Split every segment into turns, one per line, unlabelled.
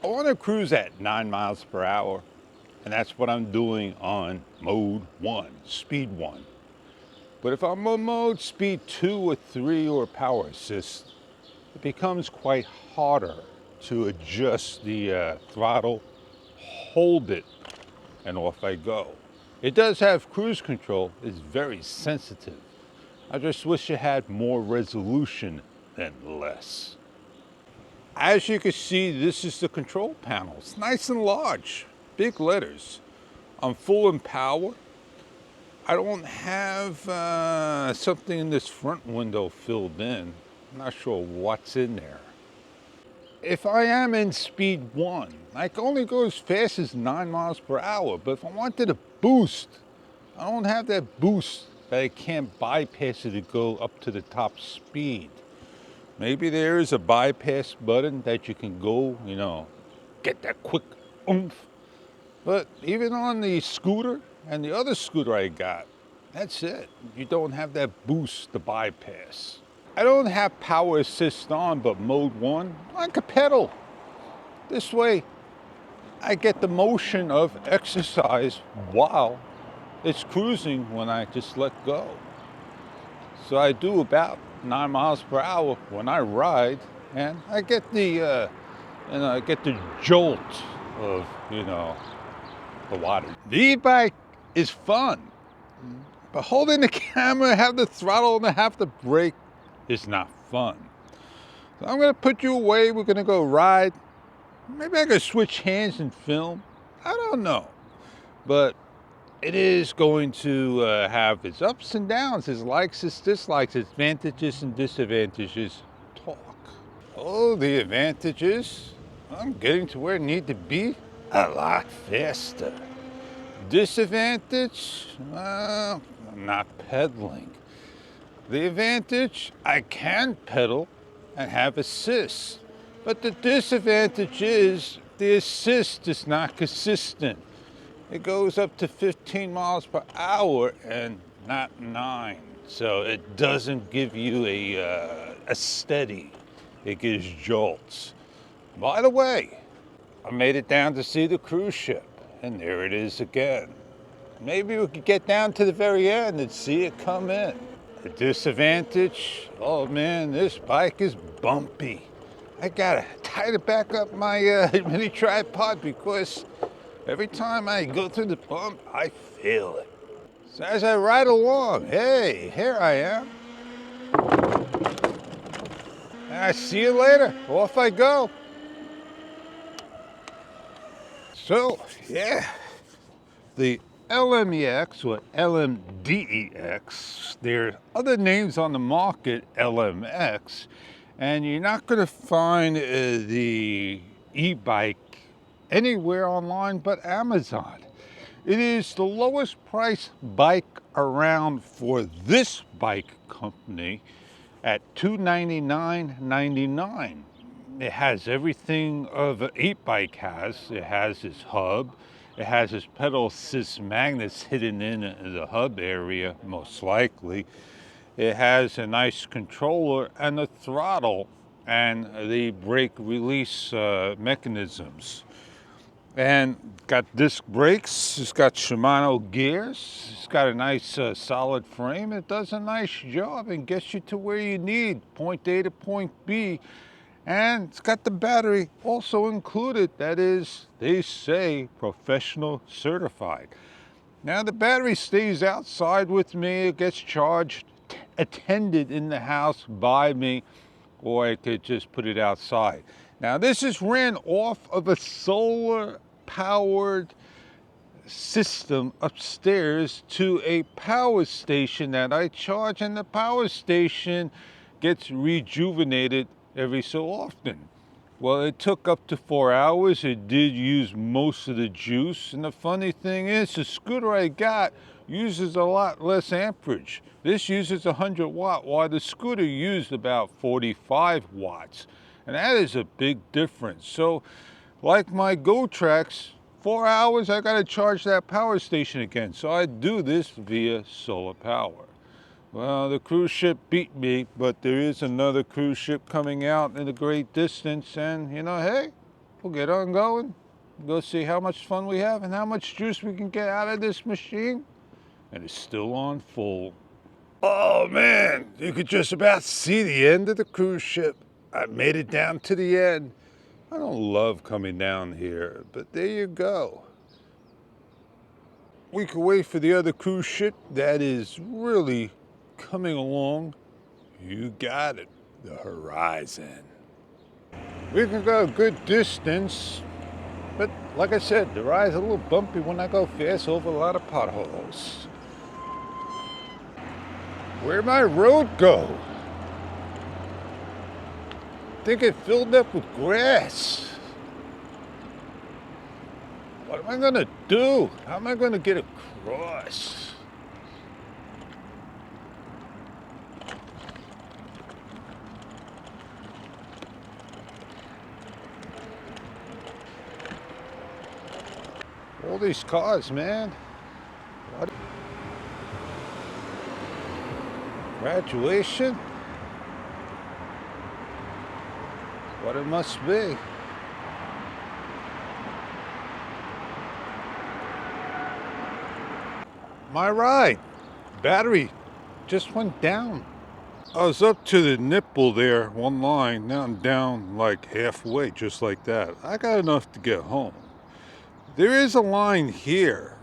I want to cruise at 9 miles per hour, and that's what I'm doing on mode 1, speed 1. But if I'm on mode speed 2 or 3 or power assist, it becomes quite harder to adjust the throttle, hold it, and off I go. It does have cruise control, it's very sensitive. I just wish it had more resolution than less. As you can see, this is the control panel. It's nice and large, big letters. I'm full in power. I don't have something in this front window filled in. I'm not sure what's in there. If I am in speed 1, I can only go as fast as 9 miles per hour, but if I wanted a boost, I don't have that boost that I can't bypass it to go up to the top speed. Maybe there is a bypass button that you can go, get that quick oomph. But even on the scooter and the other scooter I got, that's it. You don't have that boost to bypass. I don't have power assist on, but mode 1, I can pedal. This way, I get the motion of exercise while it's cruising when I just let go. So I do about 9 miles per hour when I ride, and I get the, jolt of, the water. The e-bike is fun, but holding the camera, have the throttle, and have the brake is not fun. So I'm gonna put you away. We're gonna go ride. Maybe I could switch hands and film. I don't know, but it is going to have its ups and downs, its likes, its dislikes, its advantages and disadvantages. Talk. Oh, the advantages. I'm getting to where I need to be a lot faster. Disadvantage? Well, I'm not pedaling. The advantage, I can pedal and have assist. But the disadvantage is the assist is not consistent. It goes up to 15 miles per hour and not 9. So it doesn't give you a steady. It gives jolts. By the way, I made it down to see the cruise ship, and there it is again. Maybe we could get down to the very end and see it come in. The disadvantage, oh man, this bike is bumpy. I gotta tie to back up my mini tripod because every time I go through the bump, I feel it. So as I ride along, hey, here I am. I see you later. Off I go. So, yeah, the LMDEX or LMDEX, there are other names on the market, LMX, and you're not going to find the e-bike anywhere online but Amazon. It is the lowest price bike around for this bike company at $299.99. It has everything of an e-bike has. It has its hub. It has its pedal assist magnets hidden in the hub area, most likely. It has a nice controller and a throttle and the brake release mechanisms. And got disc brakes, it's got Shimano gears, it's got a nice solid frame. It does a nice job and gets you to where you need, point A to point B. And it's got the battery also included. That is, they say, professional certified. Now the battery stays outside with me. It gets charged, attended in the house by me, or I could just put it outside. Now this is ran off of a solar powered system upstairs to a power station that I charge, and the power station gets rejuvenated every so often. Well, it took up to 4 hours. It did use most of the juice. And the funny thing is, the scooter I got uses a lot less amperage. This uses 100 watt, while the scooter used about 45 watts. And that is a big difference. So, like my Go Tracks, 4 hours, I gotta charge that power station again. So I do this via solar power. Well, the cruise ship beat me, but there is another cruise ship coming out in the great distance, and hey, we'll get on going. Go see how much fun we have and how much juice we can get out of this machine. And it's still on full. Oh man, you could just about see the end of the cruise ship. I made it down to the end. I don't love coming down here, but there you go. We can wait for the other cruise ship that is really coming along. You got it, the horizon. We can go a good distance, but like I said, the ride's a little bumpy when I go fast over a lot of potholes. Where'd my road go? I think it filled up with grass. What am I gonna do? How am I gonna get across? All these cars, man. What? Graduation? What it must be. My ride, battery just went down. I was up to the nipple there, one line, now I'm down like halfway, just like that. I got enough to get home. There is a line here,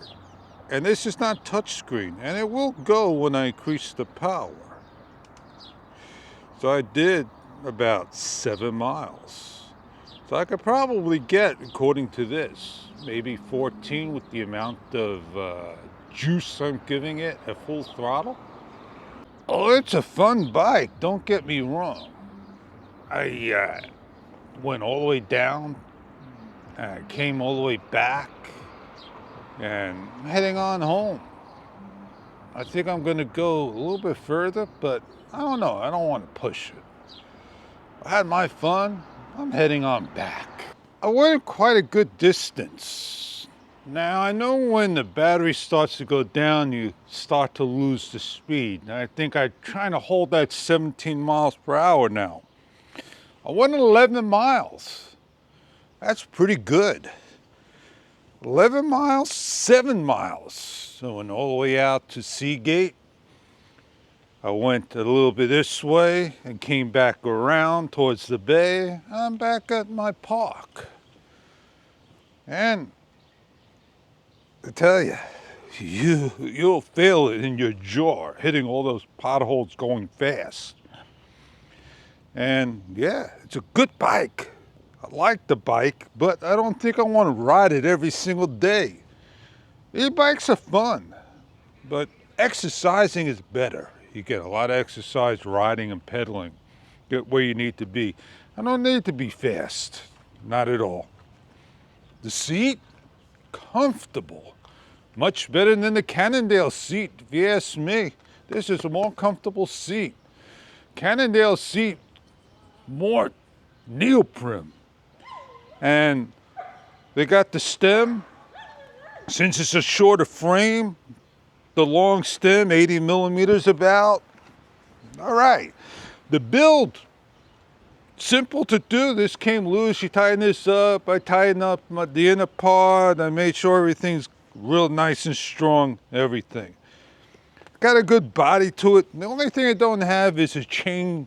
and this is not touchscreen, and it will go when I increase the power. So I did about 7 miles. So I could probably get, according to this, maybe 14 with the amount of juice I'm giving it at full throttle. Oh, it's a fun bike, don't get me wrong. I went all the way down, came all the way back, and I'm heading on home. I think I'm gonna go a little bit further, but I don't know, I don't want to push it. I had my fun, I'm heading on back. I went quite a good distance. Now, I know when the battery starts to go down, you start to lose the speed. And I think I'm trying to hold that 17 miles per hour now. I went 11 miles. That's pretty good. 11 miles, 7 miles. So I went all the way out to Seagate. I went a little bit this way and came back around towards the bay. I'm back at my park. And I tell you, you'll feel it in your jaw, hitting all those potholes going fast. And yeah, it's a good bike. I like the bike, but I don't think I want to ride it every single day. E-bikes are fun, but exercising is better. You get a lot of exercise riding and pedaling, get where you need to be. I don't need to be fast, not at all. The seat, comfortable. Much better than the Cannondale seat, if you ask me. This is a more comfortable seat. Cannondale seat, more neoprene. And they got the stem. Since it's a shorter frame, the long stem, 80 millimeters about. All right. The build, simple to do. This came loose. You tighten this up. I tightened up the inner part. I made sure everything's real nice and strong, everything. Got a good body to it. The only thing I don't have is a chain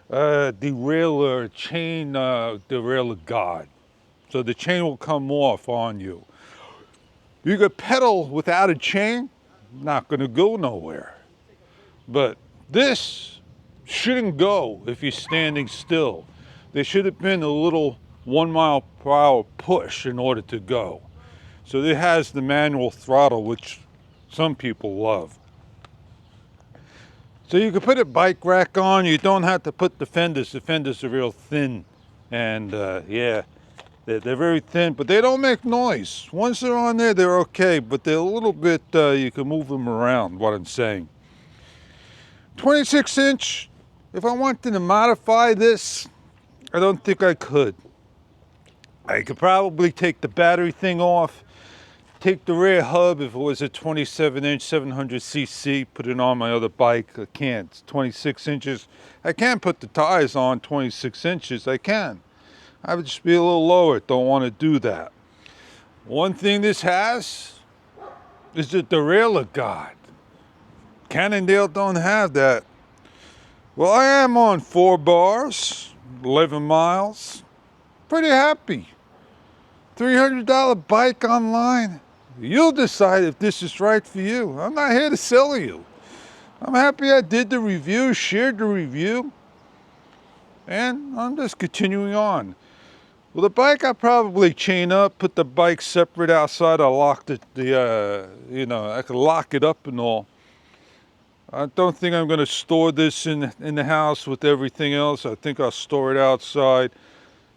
derailleur guard. So the chain will come off on you. You could pedal without a chain, not gonna go nowhere. But this shouldn't go if you're standing still. There should have been a little 1 mile per hour push in order to go. So it has the manual throttle, which some people love. So you can put a bike rack on. You don't have to put the fenders. The fenders are real thin. And yeah, they're very thin, but they don't make noise. Once they're on there, they're okay, but they're a little bit, you can move them around, what I'm saying. 26 inch, if I wanted to modify this, I don't think I could. I could probably take the battery thing off, take the rear hub if it was a 27 inch 700cc, put it on my other bike. I can't, it's 26 inches. I can put the tires on 26 inches, I can. I would just be a little lower. Don't want to do that. One thing this has is the derailleur guide. Cannondale don't have that. Well, I am on 4 bars, 11 miles. Pretty happy. $300 bike online. You'll decide if this is right for you. I'm not here to sell you. I'm happy I did the review, shared the review, and I'm just continuing on. Well, the bike I probably chain up, put the bike separate outside. I locked it, I could lock it up and all. I don't think I'm going to store this in the house with everything else. I think I'll store it outside.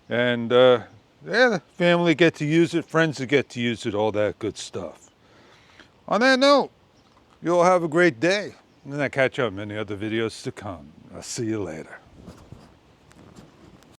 And yeah, the family get to use it, friends that get to use it, all that good stuff. On that note, you all have a great day. And I'll catch you on many other videos to come. I'll see you later.